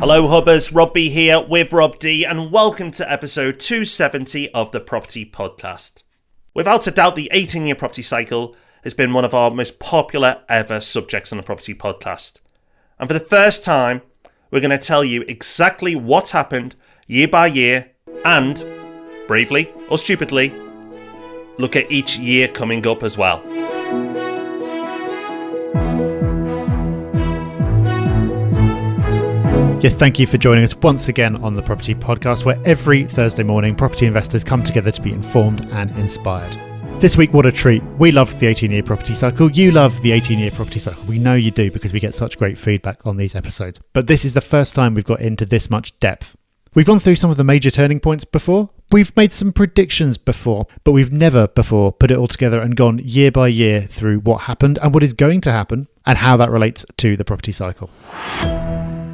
Hello Hubbers, Rob B here with Rob D, and welcome to episode 270 of the Property Podcast. Without a doubt, the 18-year property cycle has been one of our most popular ever subjects on the Property Podcast. And for the first time, we're going to tell you exactly what's happened year by year and, bravely or stupidly, look at each year coming up as well. Yes, thank you for joining us once again on the Property Podcast, where every Thursday morning property investors come together to be informed and inspired. This week, what a treat. We love the 18-year property cycle. You love the 18-year property cycle. We know you do because we get such great feedback on these episodes. But this is the first time we've got into this much depth. We've gone through some of the major turning points before. We've made some predictions before, but we've never before put it all together and gone year by year through what happened and what is going to happen and how that relates to the property cycle.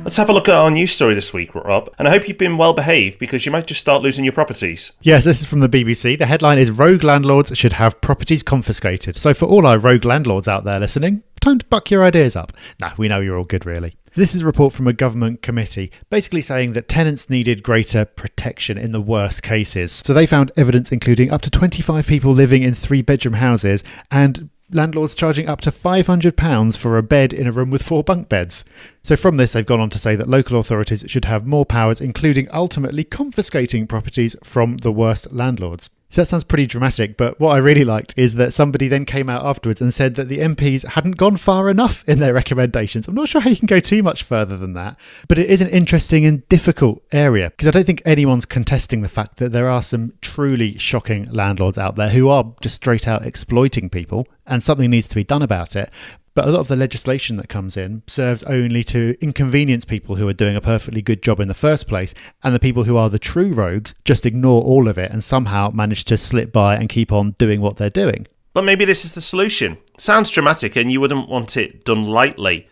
Let's have a look at our news story this week, Rob, and I hope you've been well behaved because you might just start losing your properties. Yes, this is from the BBC. The headline is Rogue Landlords Should Have Properties Confiscated. So for all our rogue landlords out there listening, time to buck your ideas up. Nah, we know you're all good, really. This is a report from a government committee, basically saying that tenants needed greater protection in the worst cases. So they found evidence including up to 25 people living in 3-bedroom houses and landlords charging up to £500 for a bed in a room with 4 bunk beds. So from this, they've gone on to say that local authorities should have more powers, including ultimately confiscating properties from the worst landlords. So that sounds pretty dramatic, but what I really liked is that somebody then came out afterwards and said that the MPs hadn't gone far enough in their recommendations. I'm not sure how you can go too much further than that, but it is an interesting and difficult area because I don't think anyone's contesting the fact that there are some truly shocking landlords out there who are just straight out exploiting people and something needs to be done about it. But a lot of the legislation that comes in serves only to inconvenience people who are doing a perfectly good job in the first place, and the people who are the true rogues just ignore all of it and somehow manage to slip by and keep on doing what they're doing. But maybe this is the solution. Sounds dramatic and you wouldn't want it done lightly.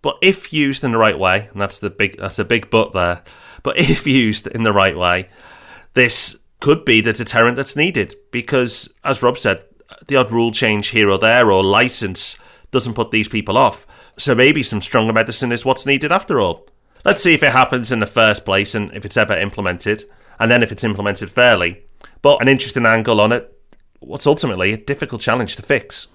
But if used in the right way, and that's a big but there, but if used in the right way, this could be the deterrent that's needed. Because, as Rob said, the odd rule change here or there or licence doesn't put these people off. So maybe some stronger medicine is what's needed after all. Let's see if it happens in the first place and if it's ever implemented, and then if it's implemented fairly. But an interesting angle on it, what's ultimately a difficult challenge to fix.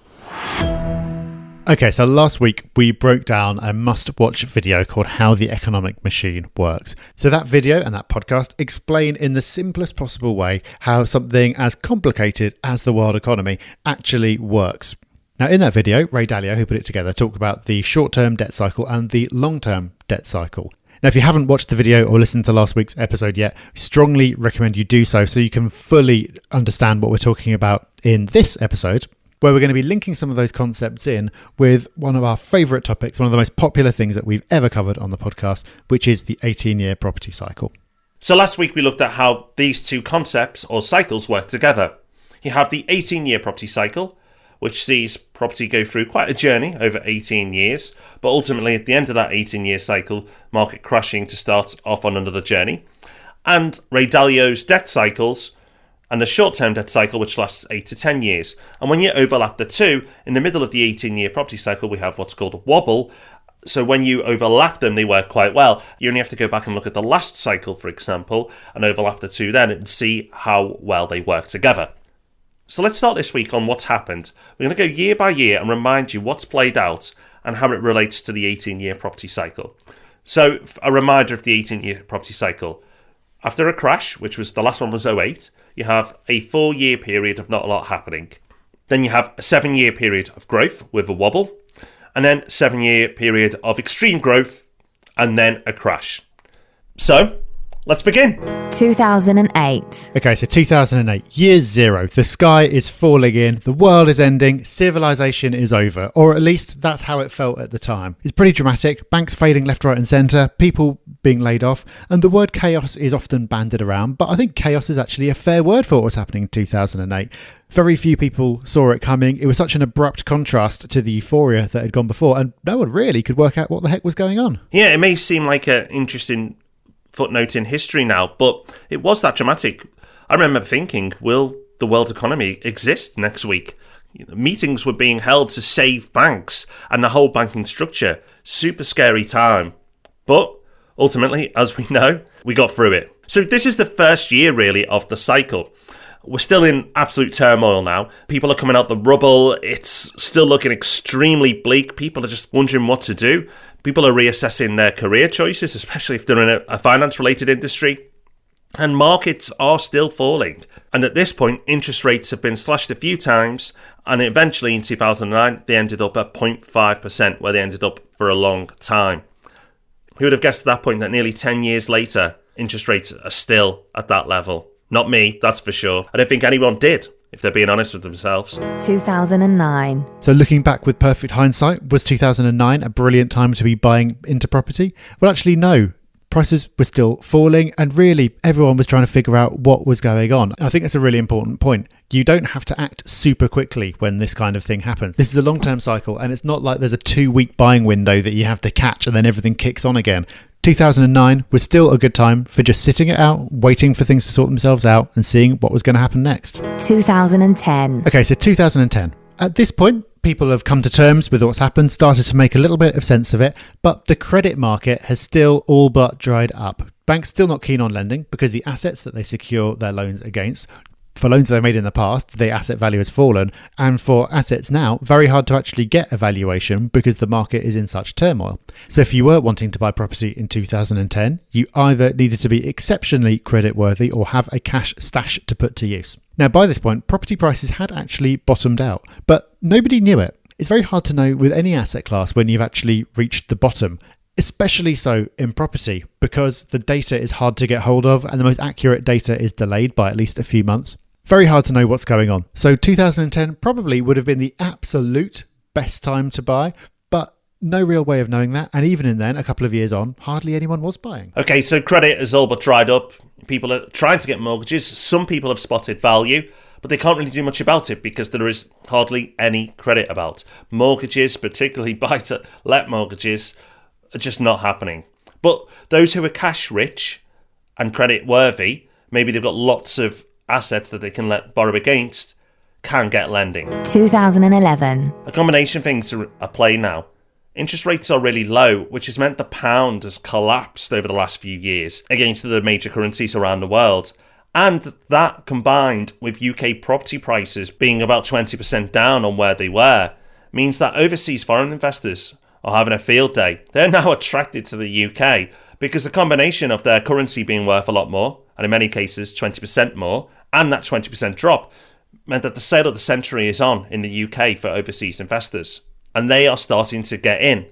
Okay, so last week we broke down a must-watch video called How the Economic Machine Works. So that video and that podcast explain in the simplest possible way how something as complicated as the world economy actually works. Now, in that video, Ray Dalio, who put it together, talked about the short-term debt cycle and the long-term debt cycle. Now, if you haven't watched the video or listened to last week's episode yet, I strongly recommend you do so you can fully understand what we're talking about in this episode, where we're going to be linking some of those concepts in with one of our favourite topics, one of the most popular things that we've ever covered on the podcast, which is the 18-year property cycle. So last week we looked at how these two concepts or cycles work together. You have the 18-year property cycle, which sees property go through quite a journey over 18 years, but ultimately at the end of that 18-year cycle, market crashing to start off on another journey. And Ray Dalio's debt cycles and the short-term debt cycle, which lasts 8 to 10 years. And when you overlap the two, in the middle of the 18-year property cycle, we have what's called a wobble. So when you overlap them, they work quite well. You only have to go back and look at the last cycle, for example, and overlap the two then and see how well they work together. So let's start this week on what's happened. We're going to go year by year and remind you what's played out and how it relates to the 18-year property cycle. So a reminder of the 18-year property cycle. After a crash, which was the last one was 2008, you have a 4-year period of not a lot happening. Then you have a 7-year period of growth with a wobble, and then a 7-year period of extreme growth, and then a crash. So let's begin. 2008. Okay, so 2008, year zero. The sky is falling in, the world is ending, civilization is over. Or at least that's how it felt at the time. It's pretty dramatic, banks failing left, right and centre, people being laid off, and the word chaos is often bandied around, but I think chaos is actually a fair word for what was happening in 2008. Very few people saw it coming. It was such an abrupt contrast to the euphoria that had gone before, and no one really could work out what the heck was going on. Yeah, it may seem like an interesting footnote in history now, but it was that dramatic. I remember thinking, will the world economy exist next week? Meetings were being held to save banks and the whole banking structure. Super scary time. But Ultimately, as we know, we got through it. So this is the first year, really, of the cycle. We're still in absolute turmoil now. People are coming out the rubble. It's still looking extremely bleak. People are just wondering what to do. People are reassessing their career choices, especially if they're in a finance-related industry. And markets are still falling. And at this point, interest rates have been slashed a few times. And eventually, in 2009, they ended up at 0.5%, where they ended up for a long time. Who would have guessed at that point that nearly 10 years later, interest rates are still at that level? Not me, that's for sure. I don't think anyone did, if they're being honest with themselves. 2009. So looking back with perfect hindsight, was 2009 a brilliant time to be buying into property? Well, actually, no. Prices were still falling, and really everyone was trying to figure out what was going on. And I think that's a really important point. You don't have to act super quickly when this kind of thing happens. This is a long-term cycle, and it's not like there's a 2-week buying window that you have to catch and then everything kicks on again. 2009 was still a good time for just sitting it out, waiting for things to sort themselves out and seeing what was going to happen next. 2010. Okay, so 2010. At this point, people have come to terms with what's happened, started to make a little bit of sense of it, but the credit market has still all but dried up. Banks still not keen on lending because the assets that they secure their loans against, for loans that they made in the past, the asset value has fallen, and for assets now, very hard to actually get a valuation because the market is in such turmoil. So if you were wanting to buy property in 2010, you either needed to be exceptionally creditworthy or have a cash stash to put to use. Now, by this point, property prices had actually bottomed out, but nobody knew it. It's very hard to know with any asset class when you've actually reached the bottom, especially so in property, because the data is hard to get hold of and the most accurate data is delayed by at least a few months. Very hard to know what's going on. So 2010 probably would have been the absolute best time to buy, but no real way of knowing that. And even in then, a couple of years on, hardly anyone was buying. Okay, so credit is all but dried up. People are trying to get mortgages. Some people have spotted value, but they can't really do much about it because there is hardly any credit about. Mortgages, particularly buy-to-let mortgages, are just not happening. But those who are cash rich and credit worthy, maybe they've got lots of assets that they can borrow against, can get lending. 2011. A combination of things are at play now. Interest rates are really low, which has meant the pound has collapsed over the last few years against the major currencies around the world. And that, combined with UK property prices being about 20% down on where they were, means that overseas foreign investors are having a field day. They're now attracted to the UK because the combination of their currency being worth a lot more, and in many cases 20% more, and that 20% drop meant that the sale of the century is on in the UK for overseas investors. And they are starting to get in.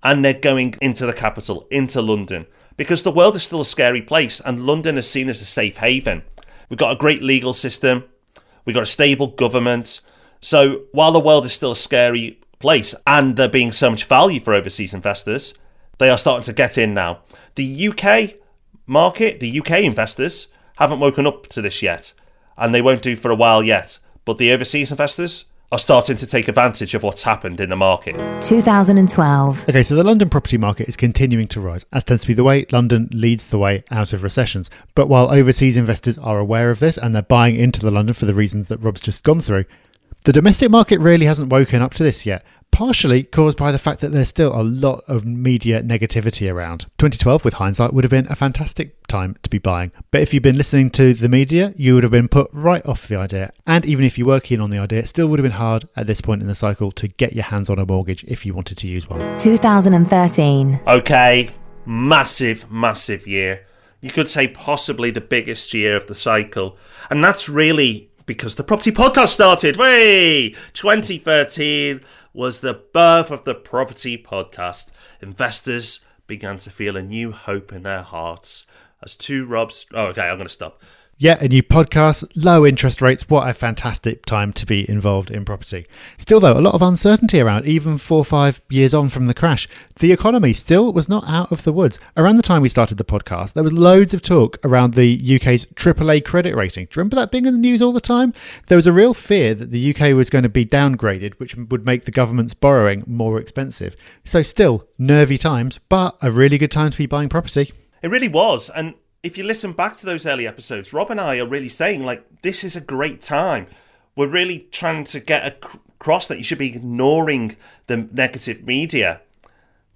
And they're going into the capital, into London, because the world is still a scary place and London is seen as a safe haven. We've got a great legal system. We've got a stable government. So while the world is still a scary place and there being so much value for overseas investors, they are starting to get in now. The UK market, the UK investors haven't woken up to this yet, and they won't do for a while yet. But the overseas investors are starting to take advantage of what's happened in the market. 2012. Okay, so the London property market is continuing to rise, as tends to be the way. London leads the way out of recessions. But while overseas investors are aware of this and they're buying into the London for the reasons that Rob's just gone through, the domestic market really hasn't woken up to this yet, partially caused by the fact that there's still a lot of media negativity around. 2012, with hindsight, would have been a fantastic time to be buying. But if you've been listening to the media, you would have been put right off the idea. And even if you were keen on the idea, it still would have been hard at this point in the cycle to get your hands on a mortgage if you wanted to use one. 2013. Okay, massive year. You could say possibly the biggest year of the cycle. And that's really because the property podcast started. Way 2013 was the birth of the property podcast. Investors began to feel a new hope in their hearts as two Robs. Oh, okay, I'm going to stop. Yeah, a new podcast, low interest rates. What a fantastic time to be involved in property. Still, though, a lot of uncertainty around, even 4 or 5 years on from the crash. The economy still was not out of the woods. Around the time we started the podcast, there was loads of talk around the UK's AAA credit rating. Do you remember that being in the news all the time? There was a real fear that the UK was going to be downgraded, which would make the government's borrowing more expensive. So still, nervy times, but a really good time to be buying property. It really was, and if you listen back to those early episodes, Rob and I are really saying, like, this is a great time. We're really trying to get across that you should be ignoring the negative media.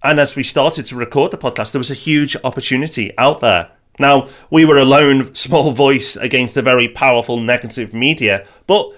And as we started to record the podcast, there was a huge opportunity out there. Now, we were a lone small voice against a very powerful negative media, but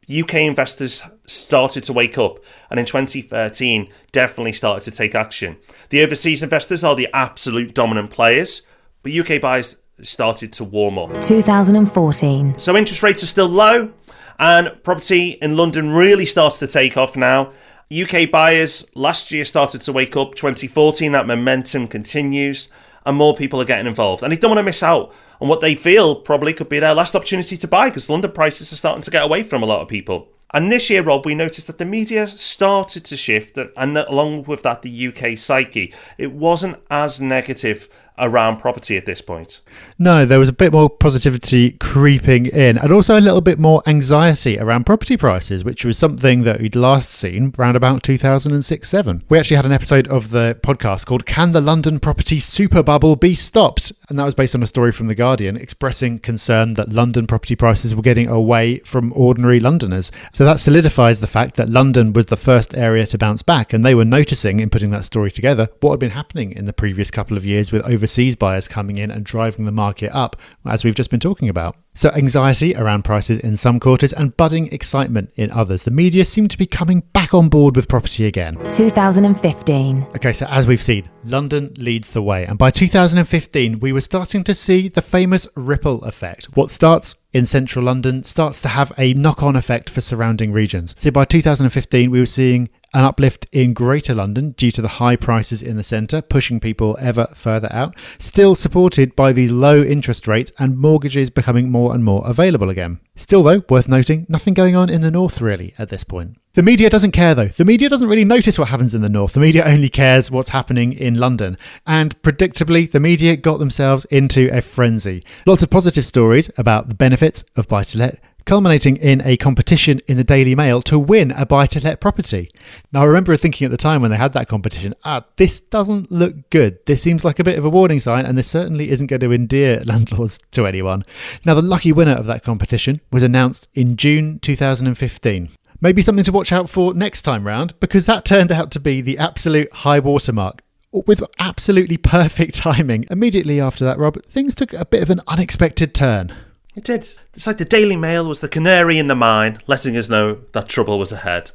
UK investors started to wake up, and in 2013 definitely started to take action. The overseas investors are the absolute dominant players, but UK buyers started to warm up. 2014. So interest rates are still low, and property in London really starts to take off now. UK buyers last year started to wake up. 2014, that momentum continues, and more people are getting involved. And they don't want to miss out on what they feel probably could be their last opportunity to buy, because London prices are starting to get away from a lot of people. And this year, Rob, we noticed that the media started to shift, and along with that, the UK psyche. It wasn't as negative around property at this point. No, there was a bit more positivity creeping in, and also a little bit more anxiety around property prices, which was something that we'd last seen around about 2006-07. We actually had an episode of the podcast called Can the London Property Super Bubble Be Stopped? And that was based on a story from The Guardian expressing concern that London property prices were getting away from ordinary Londoners. So that solidifies the fact that London was the first area to bounce back, and they were noticing in putting that story together what had been happening in the previous couple of years with overseas buyers coming in and driving the market up, as we've just been talking about. So anxiety around prices in some quarters and budding excitement in others. The media seem to be coming back on board with property again. 2015. Okay, so as we've seen, London leads the way. And by 2015, we were starting to see the famous ripple effect. What starts in central London starts to have a knock-on effect for surrounding regions. So by 2015, we were seeing an uplift in Greater London due to the high prices in the centre, pushing people ever further out, still supported by these low interest rates and mortgages becoming more and more available again. Still though, worth noting, nothing going on in the north really at this point. The media doesn't care though. The media doesn't really notice what happens in the north. The media only cares what's happening in London. And predictably, the media got themselves into a frenzy. Lots of positive stories about the benefits of buy-to-let, culminating in a competition in the Daily Mail to win a buy-to-let property. Now, I remember thinking at the time when they had that competition, this doesn't look good. This seems like a bit of a warning sign, and this certainly isn't going to endear landlords to anyone. Now, the lucky winner of that competition was announced in June 2015. Maybe something to watch out for next time round, because that turned out to be the absolute high watermark. With absolutely perfect timing. Immediately after that, Rob, things took a bit of an unexpected turn. It did. It's like the Daily Mail was the canary in the mine, letting us know that trouble was ahead.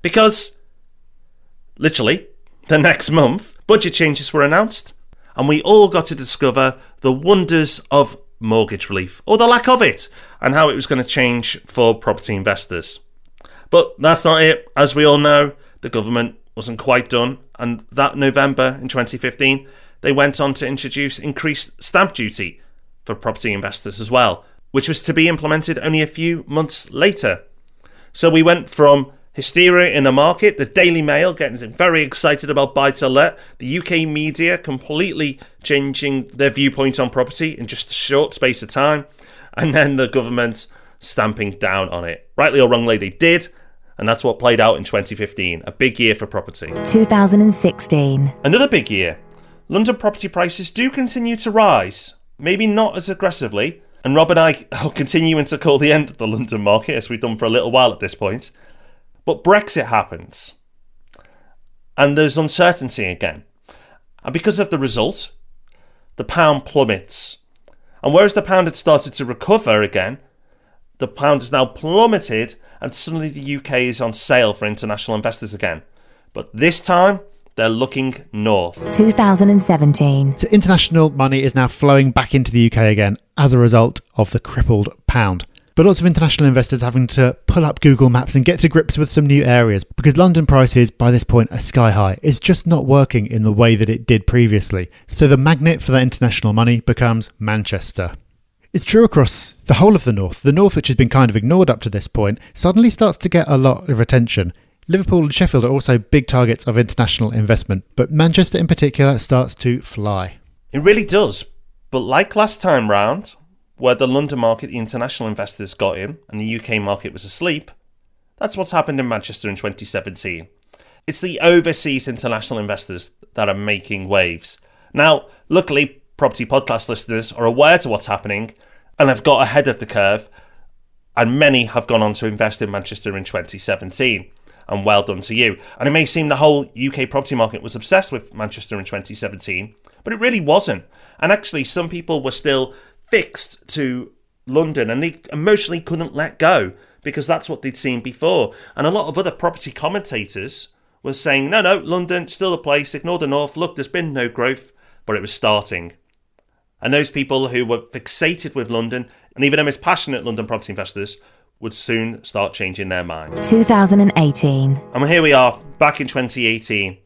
Because, literally, the next month, budget changes were announced, and we all got to discover the wonders of mortgage relief, or the lack of it, and how it was going to change for property investors. But that's not it. As we all know, the government wasn't quite done, and that November in 2015, they went on to introduce increased stamp duty for property investors as well, which was to be implemented only a few months later. So we went from hysteria in the market, the Daily Mail getting very excited about buy-to-let, the UK media completely changing their viewpoint on property in just a short space of time, and then the government stamping down on it. Rightly or wrongly, they did, and that's what played out in 2015, a big year for property. 2016. Another big year. London property prices do continue to rise, maybe not as aggressively, and Rob and I are continuing to call the end of the London market, as we've done for a little while at this point. But Brexit happens, and there's uncertainty again. And because of the result, the pound plummets. And whereas the pound had started to recover again, the pound has now plummeted, and suddenly the UK is on sale for international investors again. But this time, they're looking north. 2017. So international money is now flowing back into the UK again as a result of the crippled pound. But lots of international investors having to pull up Google Maps and get to grips with some new areas, because London prices by this point are sky high. It's just not working in the way that it did previously. So the magnet for that international money becomes Manchester. It's true across the whole of the north. The north, which has been kind of ignored up to this point, suddenly starts to get a lot of attention. Liverpool and Sheffield are also big targets of international investment, but Manchester in particular starts to fly. It really does. But like last time round, where the London market, the international investors got in and the UK market was asleep, that's what's happened in Manchester in 2017. It's the overseas international investors that are making waves. Now, luckily, property podcast listeners are aware to what's happening and have got ahead of the curve, and many have gone on to invest in Manchester in 2017. and well done to you. And it may seem the whole UK property market was obsessed with Manchester in 2017, but it really wasn't. And actually, some people were still fixed to London and they emotionally couldn't let go because that's what they'd seen before. And a lot of other property commentators were saying, no, London, still a place, ignore the north, look, there's been no growth, but it was starting. And those people who were fixated with London, and even the most passionate London property investors, would soon start changing their minds. 2018. And here we are, back in 2018.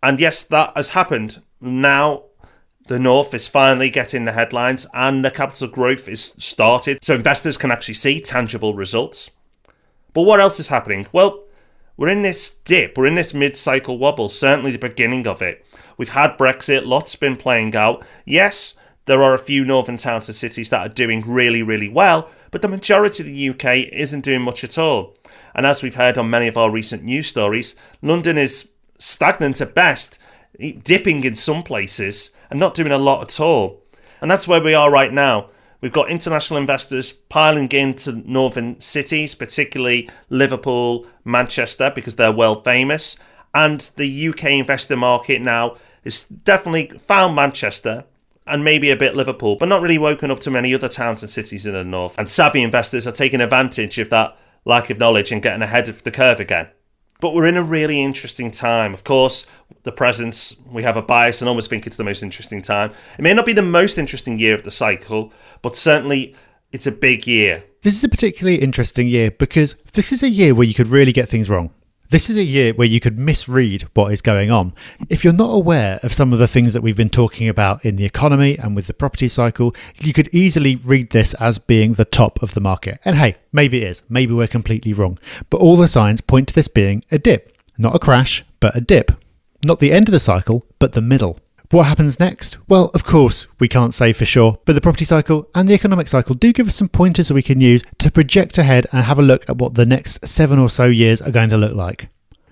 And yes, that has happened. Now, the North is finally getting the headlines and the capital growth is started, so investors can actually see tangible results. But what else is happening? Well, we're in this dip, we're in this mid-cycle wobble, certainly the beginning of it. We've had Brexit, lots been playing out. Yes, there are a few northern towns and cities that are doing really, really well, but the majority of the UK isn't doing much at all. And as we've heard on many of our recent news stories, London is stagnant at best, dipping in some places, and not doing a lot at all. And that's where we are right now. We've got international investors piling into northern cities, particularly Liverpool, Manchester, because they're world famous. And the UK investor market now is definitely found Manchester and maybe a bit Liverpool, but not really woken up to many other towns and cities in the north. And savvy investors are taking advantage of that lack of knowledge and getting ahead of the curve again. But we're in a really interesting time. Of course, the presence, we have a bias and almost think it's the most interesting time. It may not be the most interesting year of the cycle, but certainly it's a big year. This is a particularly interesting year because this is a year where you could really get things wrong. This is a year where you could misread what is going on. If you're not aware of some of the things that we've been talking about in the economy and with the property cycle, you could easily read this as being the top of the market. And hey, maybe it is. Maybe we're completely wrong. But all the signs point to this being a dip. Not a crash, but a dip. Not the end of the cycle, but the middle. What happens next? Well, of course, we can't say for sure, but the property cycle and the economic cycle do give us some pointers that we can use to project ahead and have a look at what the next 7 or so years are going to look like.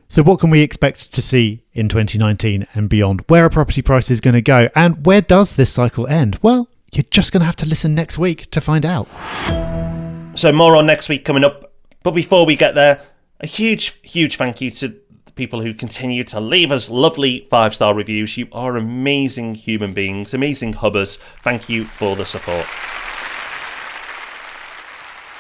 So what can we expect to see in 2019 and beyond? Where are property prices going to go? And where does this cycle end? Well, you're just going to have to listen next week to find out. So more on next week coming up. But before we get there, a huge, huge thank you to people who continue to leave us lovely 5-star reviews. You are amazing human beings, amazing hubbers. Thank you for the support.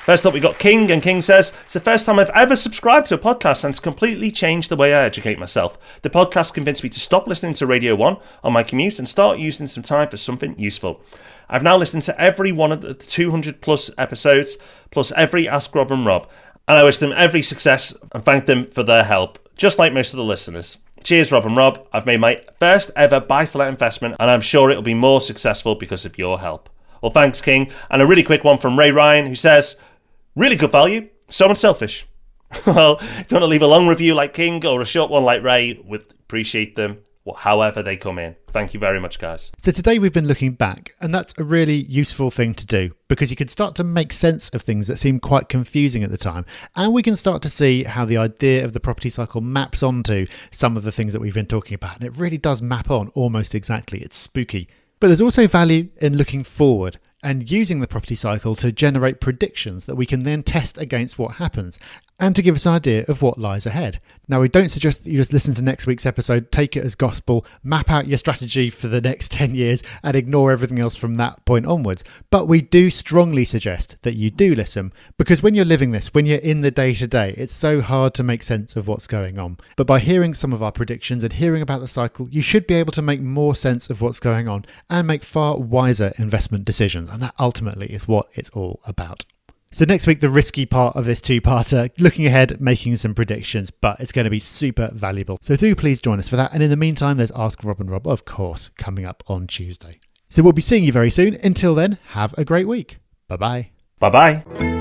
First up, we got King, and King says, it's the first time I've ever subscribed to a podcast and it's completely changed the way I educate myself. The podcast convinced me to stop listening to Radio 1 on my commute and start using some time for something useful. I've now listened to every one of the 200 plus episodes, plus every Ask Rob and Rob, and I wish them every success and thank them for their help, just like most of the listeners. Cheers, Rob and Rob. I've made my first ever buy-to-let investment and I'm sure it'll be more successful because of your help. Well, thanks, King. And a really quick one from Ray Ryan, who says, really good value, so unselfish. Well, if you want to leave a long review like King or a short one like Ray, we'd appreciate them however they come in. Thank you very much, guys. So today we've been looking back, and that's a really useful thing to do because you can start to make sense of things that seemed quite confusing at the time, and we can start to see how the idea of the property cycle maps onto some of the things that we've been talking about, and it really does map on almost exactly. It's spooky. But there's also value in looking forward and using the property cycle to generate predictions that we can then test against what happens and to give us an idea of what lies ahead. Now, we don't suggest that you just listen to next week's episode, take it as gospel, map out your strategy for the next 10 years and ignore everything else from that point onwards. But we do strongly suggest that you do listen because when you're living this, when you're in the day-to-day, it's so hard to make sense of what's going on. But by hearing some of our predictions and hearing about the cycle, you should be able to make more sense of what's going on and make far wiser investment decisions. And that ultimately is what it's all about. So next week, the risky part of this two-parter, looking ahead, making some predictions, but it's going to be super valuable. So do please join us for that. And in the meantime, there's Ask Rob and Rob, of course, coming up on Tuesday. So we'll be seeing you very soon. Until then, have a great week. Bye-bye. Bye-bye.